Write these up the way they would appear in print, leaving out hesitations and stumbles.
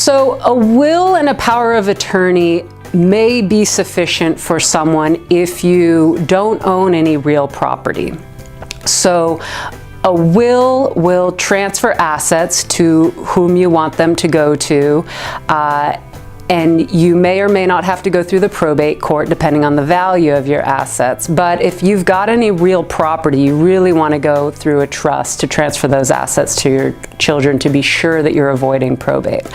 So a will and a power of attorney may be sufficient for someone if you don't own any real property. So a will transfer assets to whom you want them to go to, and you may or may not have to go through the probate court depending on the value of your assets. But if you've got any real property, you really want to go through a trust to transfer those assets to your children to be sure that you're avoiding probate.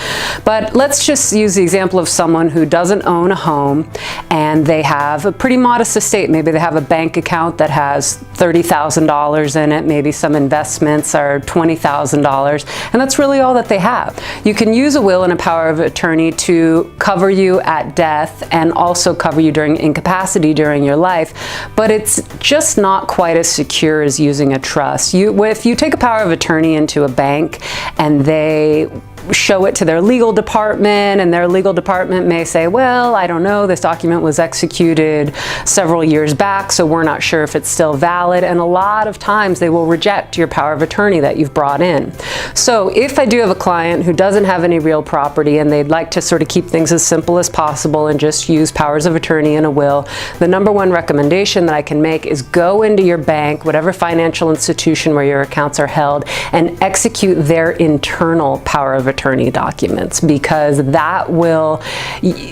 But let's just use the example of someone who doesn't own a home and they have a pretty modest estate. Maybe they have a bank account that has $30,000 in it, maybe some investments are $20,000, and that's really all that they have. You can use a will and a power of attorney to cover you at death and also cover you during incapacity during your life, but it's just not quite as secure as using a trust. If you take a power of attorney into a bank and they show it to their legal department, and their legal department may say, well, I don't know, this document was executed several years back, so we're not sure if it's still valid, and a lot of times they will reject your power of attorney that you've brought in. So if I do have a client who doesn't have any real property and they'd like to sort of keep things as simple as possible and just use powers of attorney and a will, the number one recommendation that I can make is go into your bank, whatever financial institution where your accounts are held, and execute their internal power of attorney documents, because that will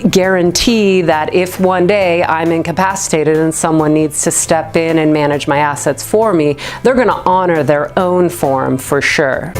guarantee that if one day I'm incapacitated and someone needs to step in and manage my assets for me, they're going to honor their own form for sure.